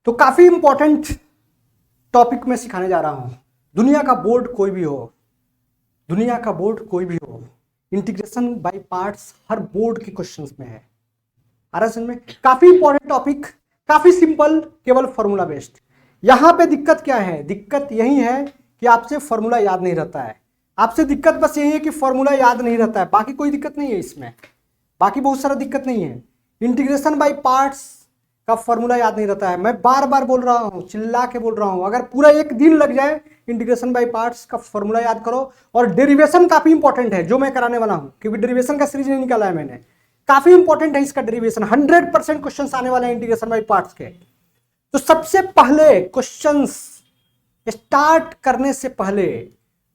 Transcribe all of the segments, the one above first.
तो काफी important topic में सिखाने जा रहा हूं। दुनिया का बोर्ड कोई भी हो, दुनिया का बोर्ड कोई भी हो, integration by parts her board के क्वेश्चंस में है। आ रहा समझ में? काफी इंपॉर्टेंट टॉपिक, काफी सिंपल, केवल फॉर्मूला बेस्ड। यहां पे दिक्कत क्या है? दिक्कत यही है कि आपसे फॉर्मूला याद नहीं रहता है। आपसे दिक्कत बस यही है कि फॉर्मूला याद नहीं रहता है, बाकी कोई दिक्कत नहीं है इसमें, बाकी बहुत सारा दिक्कत नहीं है। इंटीग्रेशन बाय पार्ट्स का फॉर्मूला याद नहीं रहता है। मैं बार बार बोल रहा हूं, चिल्ला के बोल रहा हूं, अगर पूरा एक दिन लग जाए इंटीग्रेशन बाय पार्ट्स का फॉर्मूला याद करो। और डेरिवेशन काफी इंपॉर्टेंट है जो मैं कराने वाला हूं, क्योंकि डेरिवेशन का सीरीज नहीं निकाला है मैंने। काफी इंपॉर्टेंट है इसका डेरिवेशन, 100% क्वेश्चन आने वाले हैं इंटीग्रेशन बाय पार्ट्स के। तो सबसे पहले क्वेश्चंस स्टार्ट करने से पहले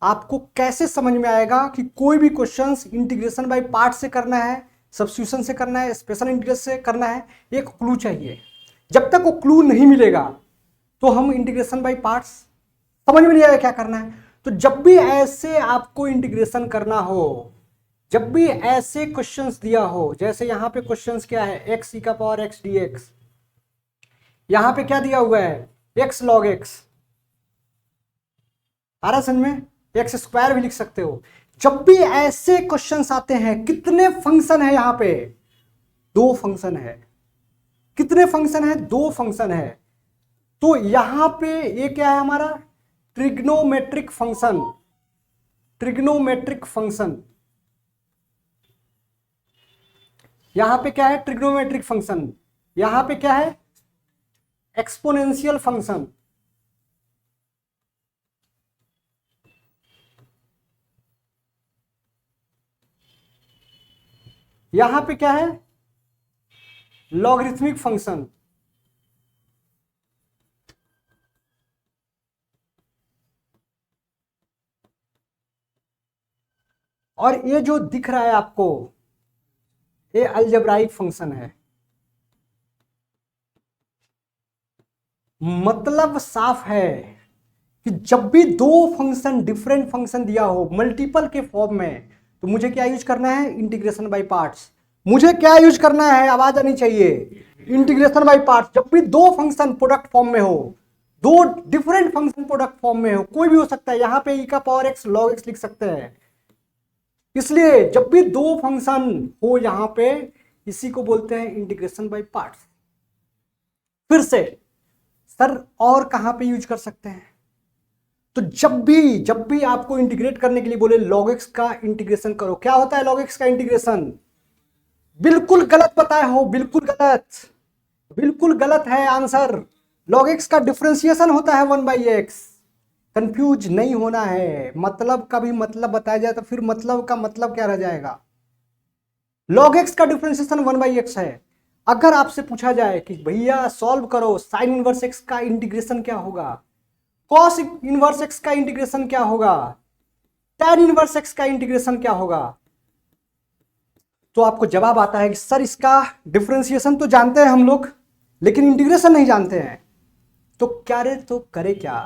आपको कैसे समझ में आएगा कि कोई भी क्वेश्चंस इंटीग्रेशन बाय पार्ट से करना है, सब्स्टिट्यूशन से करना है, स्पेशल इंटीग्रल से करना है, एक क्लू चाहिए। जब तक वो क्लू नहीं मिलेगा तो हम इंटीग्रेशन बाय पार्ट्स समझ में नहीं आएगा क्या करना है। तो जब भी ऐसे आपको इंटीग्रेशन करना हो, जब भी ऐसे क्वेश्चंस दिया हो, जैसे यहां पे क्वेश्चंस क्या है, x e का पावर x dx, यहां पे क्या दिया हुआ है, x log x, आ रहा समझ में? एक्स स्क्वायर भी लिख सकते हो। जब भी ऐसे क्वेश्चंस आते हैं, कितने फंक्शन है यहां पे? 2 फंक्शन है। कितने फंक्शन है? 2 फंक्शन है। तो यहां पे ये क्या है हमारा? Trigonometric function. ट्रिग्नोमेट्रिक फंक्शन यहां पे क्या है? Trigonometric function. यहां पे क्या है? Exponential function. यहां पे क्या है? Logarithmic function. और ये जो दिख रहा है आपको, ये अलजेब्राइक फंक्शन है। मतलब साफ है कि जब भी 2 फंक्शन, डिफरेंट फंक्शन दिया हो मल्टीपल के फॉर्म में, तो मुझे क्या यूज करना है? Integration by parts. मुझे क्या यूज करना है? आवाज आनी चाहिए। Integration by parts. जब भी 2 फंक्शन प्रोडक्ट फॉर्म में हो, 2 डिफरेंट फंक्शन प्रोडक्ट फॉर्म में हो, कोई भी हो सकता है, यहां पे e का पावर x log x लिख सकते हैं। इसलिए जब भी 2 फंक्शन हो यहां पे, इसी को बोलते हैं इंटीग्रेशन बाय पार्ट्स। फिर से सर और कहां पे यूज कर सकते हैं? तो जब भी आपको इंटीग्रेट करने के लिए बोले log x का इंटीग्रेशन करो, क्या होता है log x का इंटीग्रेशन? बिल्कुल गलत बताए हो, बिल्कुल गलत, बिल्कुल गलत है आंसर। log x का डिफरेंशिएशन होता है 1/x। कंफ्यूज नहीं होना है, मतलब का भी मतलब बताया जाए तो फिर मतलब का मतलब क्या रह जाएगा? log x का डिफरेंशिएशन 1/x है। अगर आपसे पूछा जाए कि भैया सॉल्व करो, साइन इनवर्स x का इंटीग्रेशन क्या होगा, कॉस इनवर्स x का इंटीग्रेशन क्या होगा, tan इनवर्स x का इंटीग्रेशन क्या होगा, तो आपको जवाब आता है कि सर इसका डिफरेंशिएशन तो जानते हैं हम लोग, लेकिन इंटीग्रेशन नहीं जानते हैं। तो क्या रे, तो करे क्या?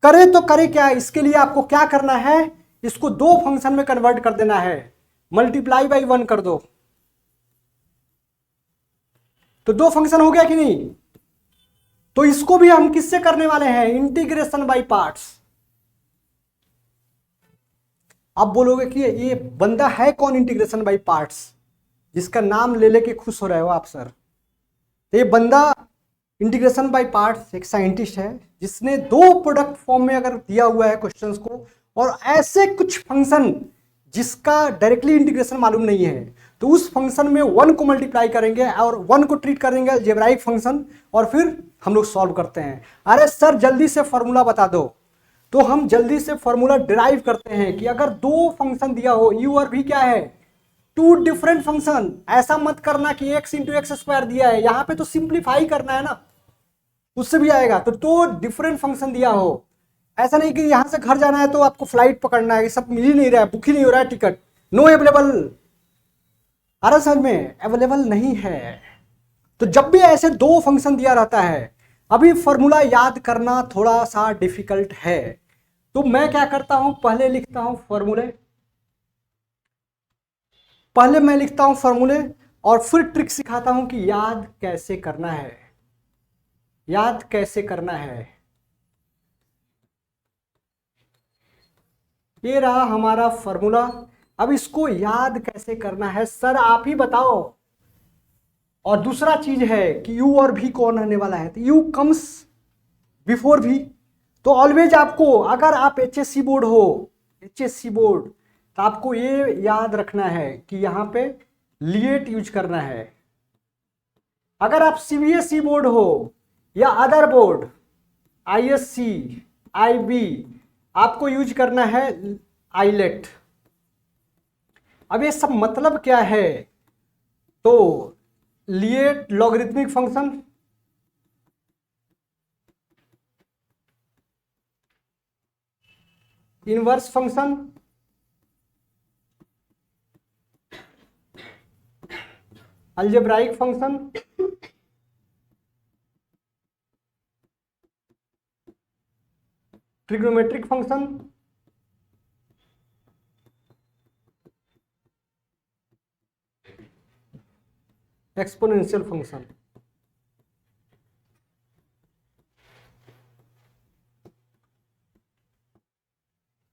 करे तो करे क्या? इसके लिए आपको क्या करना है? इसको 2 फंक्शन में कन्वर्ट कर देना है। मल्टीप्लाई बाई 1 कर दो, तो 2 फंक्शन हो गया कि नहीं? तो इसको भी हम किससे करने वाले हैं? Integration by parts. आप बोलोगे कि ये बंदा है कौन इंटीग्रेशन बाय पार्ट्स, जिसका नाम ले लेके खुश हो रहे हो आप सर? तो ये बंदा इंटीग्रेशन बाय पार्ट्स एक साइंटिस्ट है, जिसने 2 प्रोडक्ट फॉर्म में अगर दिया हुआ है क्वेश्चंस को, और ऐसे कुछ फंक्शन जिसका डायरेक्टली इंटीग्रेशन मालूम नहीं है, तो उस फंक्शन में 1 को मल्टीप्लाई करेंगे और 1 को ट्रीट करेंगे अलजेब्राइक फंक्शन, और फिर हम लोग सॉल्व करते हैं। अरे सर जल्दी से फॉर्मूला बता दो। तो हम जल्दी से फॉर्मूला डिराइव करते हैं कि अगर 2 फंक्शन दिया हो, u और v क्या है? 2 डिफरेंट फंक्शन। ऐसा मत करना कि x इंटू एक्स स्क्वायर दिया है, यहां पे तो सिंप्लीफाई करना है ना, उससे भी आएगा। तो 2 डिफरेंट फंक्शन दिया हो, ऐसा नहीं कि यहां से घर जाना है तो आपको फ्लाइट पकड़ना है, ये सब मिल ही नहीं रहा है, बुक ही नहीं हो रहा है टिकट, नो अवेलेबल। अरे सर में अवेलेबल नहीं है। तो जब भी ऐसे 2 फंक्शन दिया रहता है, अभी फॉर्मूला याद करना थोड़ा सा डिफिकल्ट है, तो मैं क्या करता हूं, पहले लिखता हूं फॉर्मूले, पहले मैं लिखता हूं फॉर्मूले और फिर ट्रिक सिखाता हूं कि याद कैसे करना है। याद कैसे करना है, ये रहा हमारा फॉर्मूला। अब इसको याद कैसे करना है सर आप ही बताओ। और दूसरा चीज है कि यू और भी कौन रहने वाला है, तो यू कम्स बिफोर भी। तो ऑलवेज आपको, अगर आप एचएससी बोर्ड हो, एचएससी बोर्ड, तो आपको ये याद रखना है कि यहाँ पे लिएट यूज करना है। अगर आप सीबीएसई बोर्ड हो या अदर बोर्ड, आईएससी, आईबी, आपको यूज करना है आईलेट। अब ये सब मतलब क्या है, तो LIATE logarithmic function, inverse function, algebraic function, trigonometric function, exponential function.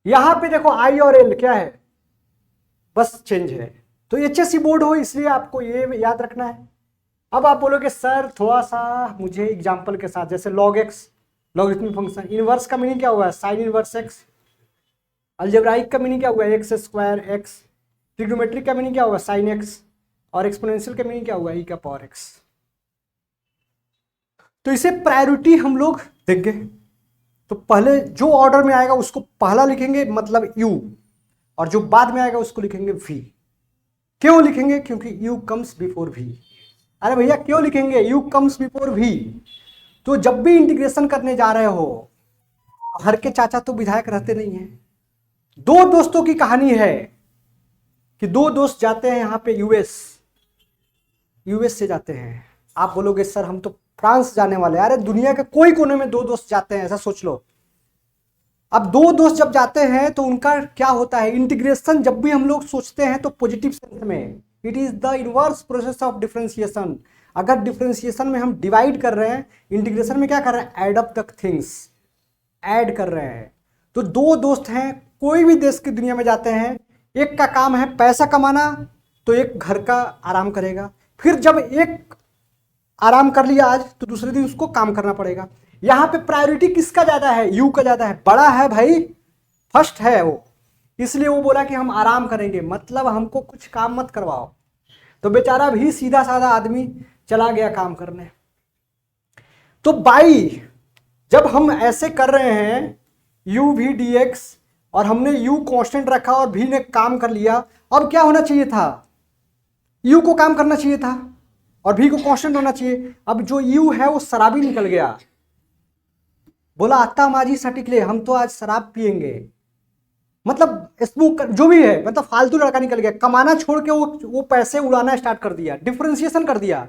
यहां पे देखो आई और एल क्या है, बस चेंज है। तो एचएससी बोर्ड हो इसलिए आपको ये याद रखना है। अब आप बोलोगे सर थोड़ा सा मुझे एग्जांपल के साथ, जैसे log x logarithmic function, inverse का मीनिंग क्या हुआ है, साइन इनवर्स x, अलजेब्राइक का मीनिंग क्या हुआ है, एक्स स्क्वायर एक्स, ट्रिग्नोमेट्रिक का मीनिंग क्या हुआ, साइन एक्स, और एक्सपोनेंशियल का मीनिंग क्या हुआ, ई का पावर एक्स। तो इसे प्रायोरिटी हम लोग देंगे। तो पहले जो ऑर्डर में आएगा उसको पहला लिखेंगे, मतलब u, और जो बाद में आएगा उसको लिखेंगे v। क्यों लिखेंगे, क्योंकि u कम्स बिफोर v। अरे भैया क्यों लिखेंगे u कम्स बिफोर v, तो जब भी इंटीग्रेशन करने जा रहे हो, हर के चाचा तो विधायक रहते नहीं है। दो दोस्तों की कहानी है कि दो दोस्त जाते हैं यहाँ पे यूएस से जाते हैं। आप बोलोगे सर हम तो फ्रांस जाने वाले हैं, अरे दुनिया के कोई कोने में दो दोस्त जाते हैं, ऐसा सोच लो। अब दो दोस्त जब जाते हैं तो उनका क्या होता है, इंटीग्रेशन जब भी हम लोग सोचते हैं तो पॉजिटिव सेंस में, it is the inverse process of differentiation. अगर डिफरेंशिएशन में हम डिवाइड कर रहे हैं, इंटीग्रेशन में क्या कर रहे हैं, add up the things, add कर रहे हैं। तो दो दोस्त हैं, कोई भी देश की दुनिया में जाते हैं, एक का काम है पैसा कमाना, तो एक घर का आराम करेगा। फिर जब एक आराम कर लिया आज, तो दूसरे दिन उसको काम करना पड़ेगा। यहां पे प्रायोरिटी किसका ज्यादा है, यू का ज्यादा है, बड़ा है भाई, फर्स्ट है वो, इसलिए वो बोला कि हम आराम करेंगे, मतलब हमको कुछ काम मत करवाओ। तो बेचारा भी सीधा साधा आदमी चला गया काम करने। तो बाई जब हम ऐसे कर रहे हैं यू वी डी एक्स, और हमने u कांस्टेंट रखा और v ने काम कर लिया, अब क्या होना चाहिए था, u को काम करना चाहिए था और v को कांस्टेंट होना चाहिए। अब जो u है वो शराबी निकल गया, बोला आत्ता माजी सटिक ले, हम तो आज शराब पियेंगे, मतलब स्मोक जो भी है, मतलब फालतू लड़का निकल गया, कमाना छोड़ के वो पैसे उड़ाना स्टार्ट कर दिया, डिफरेंशिएशन कर दिया।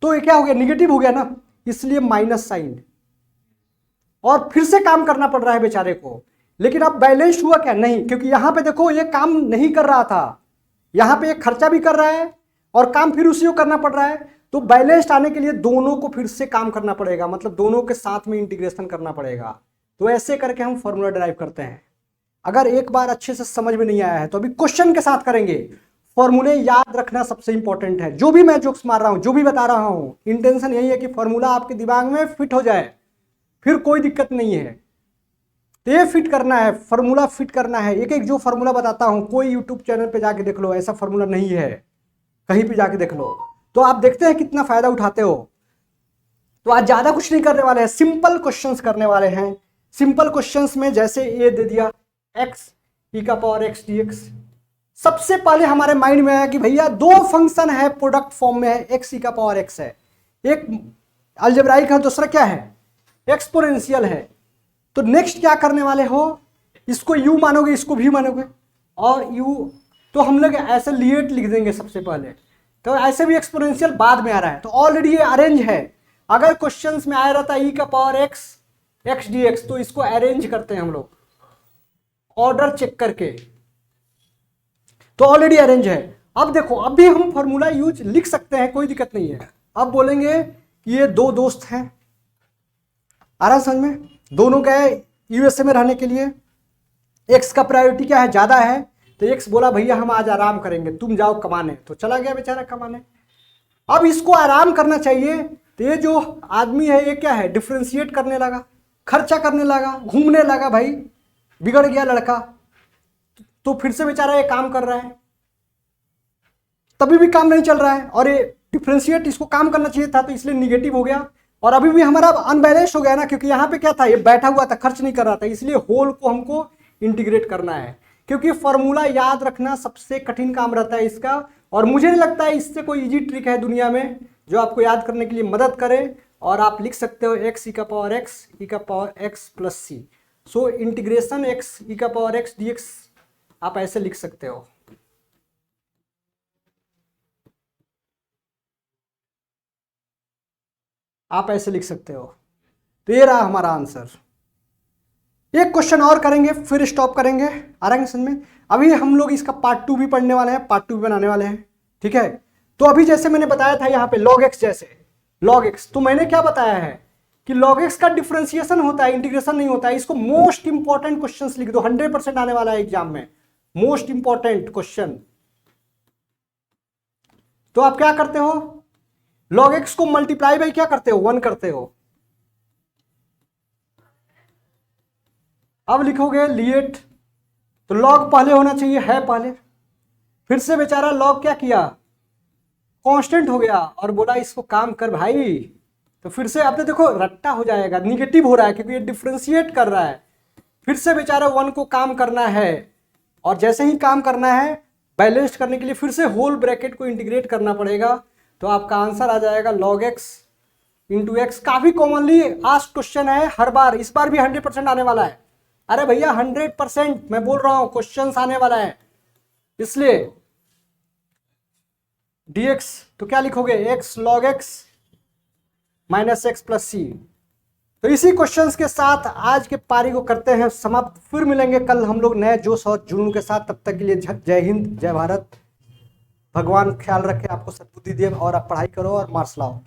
तो ये क्या हो गया, निगेटिव हो गया ना, इसलिए माइनस साइन, और फिर से काम करना पड़ रहा है बेचारे को। लेकिन अब बैलेंस हुआ क्या, नहीं, क्योंकि यहां पे देखो ये काम नहीं कर रहा था, यहां पे ये खर्चा भी कर रहा है और काम फिर उसी को करना पड़ रहा है। तो बैलेंस आने के लिए दोनों को फिर से काम करना पड़ेगा, मतलब दोनों के साथ में इंटीग्रेशन करना पड़ेगा। तो ऐसे करके हम फॉर्मूला ड्राइव करते हैं। अगर एक बार अच्छे से समझ में नहीं आया है तो अभी क्वेश्चन के साथ करेंगे। फॉर्मूले याद रखना सबसे इंपॉर्टेंट है। जो भी मैं जोक्स मार रहा हूं, जो भी बता रहा हूं, इंटेंशन यही है कि फॉर्मूला आपके दिमाग में फिट हो जाए, फिर कोई दिक्कत नहीं है। तो ये फिट करना है, फॉर्मूला फिट करना है। एक एक जो फॉर्मूला बताता हूं, कोई यूट्यूब चैनल पे जाके देख लो, ऐसा फॉर्मूला नहीं है, कहीं पे जाके देख लो, तो आप देखते हैं कितना फायदा उठाते हो। तो आज ज्यादा कुछ नहीं करने वाले हैं, सिंपल क्वेश्चंस करने वाले हैं। सिंपल क्वेश्चंस में जैसे ये दे दिया x e का पावर x dx, सबसे पहले हमारे माइंड में आया कि भैया दो फंक्शन है, प्रोडक्ट फॉर्म में है, x e का पावर x है, एक अलजेब्राइक है, दूसरा क्या है, एक्सपोनेंशियल है। तो नेक्स्ट क्या करने वाले हो, इसको u मानोगे, इसको v मानोगे, और u तो हम लोग ऐसे लिएट लिख देंगे सबसे पहले। तो ऐसे भी एक्सपोनेंशियल बाद में आ रहा है, तो ऑलरेडी ये अरेंज है। अगर क्वेश्चंस में आया रहता e का पावर x dx, तो इसको अरेंज करते हैं हम लोग ऑर्डर चेक करके, तो ऑलरेडी अरेंज है। अब देखो, अब भी हम फॉर्मूला यूज लिख सकते हैं, कोई दिक्कत नहीं है। अब बोलेंगे कि ये दो दोस्त हैं, आ रहा है समझ में, दोनों गए यूएसए में रहने के लिए। एक्स का प्रायोरिटी क्या है, ज़्यादा है, तो एक्स बोला भैया हम आज आराम करेंगे, तुम जाओ कमाने, तो चला गया बेचारा कमाने। अब इसको आराम करना चाहिए, तो ये जो आदमी है ये क्या है, डिफ्रेंशिएट करने लगा, खर्चा करने लगा, घूमने लगा, भाई बिगड़ गया लड़का। तो फिर से बेचारा ये काम कर रहा है, तभी भी काम नहीं चल रहा है, और ये डिफ्रेंशिएट इसको काम करना चाहिए था, तो इसलिए निगेटिव हो गया, और अभी भी हमारा अनबैलेंस हो गया ना, क्योंकि यहाँ पे क्या था, ये बैठा हुआ था, खर्च नहीं कर रहा था, इसलिए होल को हमको इंटीग्रेट करना है, क्योंकि फॉर्मूला याद रखना सबसे कठिन काम रहता है इसका। और मुझे नहीं लगता है इससे कोई इजी ट्रिक है दुनिया में जो आपको याद करने के लिए मदद करे। और आप लिख सकते हो एक्स ई का पावर एक्स प्लस सी। सो इंटीग्रेशन एक्स ई का पावर एक्स डी एक्स आप ऐसे लिख सकते हो। आप ऐसे लिख सकते हो। तो ये रहा हमारा आंसर। एक क्वेश्चन और करेंगे फिर स्टॉप करेंगे, आ रहा है समझ में। अभी हम लोग इसका पार्ट 2 भी पढ़ने वाले हैं, पार्ट 2 भी बनाने वाले हैं, ठीक है। तो अभी जैसे मैंने बताया था यहाँ पे log x, जैसे log x, तो मैंने क्या बताया है कि log x का डिफरेंशिएशन होता है, इंटीग्रेशन नहीं होता है। इसको मोस्ट इंपॉर्टेंट क्वेश्चन लिख दो, 100% आने वाला है एग्जाम में, मोस्ट इंपॉर्टेंट क्वेश्चन। तो आप क्या करते हो, log x को मल्टीप्लाई बाई क्या करते हो, 1 करते हो। अब लिखोगे लिएट, तो log पहले होना चाहिए, है पहले, फिर से बेचारा log क्या किया, कांस्टेंट हो गया, और बोला इसको काम कर भाई। तो फिर से आपने देखो रट्टा हो जाएगा, निगेटिव हो रहा है क्योंकि ये डिफरेंशिएट कर रहा है। फिर से बेचारा 1 को काम करना है, और जैसे ही काम करना है बैलेंस करने के लिए फिर से होल ब्रैकेट को इंटीग्रेट करना पड़ेगा। तो आपका आंसर आ जाएगा log x इंटू एक्स। काफी कॉमनली आस्क्ड क्वेश्चन है हर बार, इस बार भी 100% आने वाला है। अरे भैया 100% मैं बोल रहा हूं क्वेश्चन आने वाला है, इसलिए dx तो क्या लिखोगे, x log x minus x plus C. तो इसी क्वेश्चंस के साथ आज के पारी को करते हैं समाप्त। फिर मिलेंगे कल हम लोग नए जोश और जुनून के साथ। तब तक के लिए जय हिंद, जय भारत। भगवान ख्याल रखे, आपको सद्बुद्धि दे, और आप पढ़ाई करो और मार्क्स लाओ।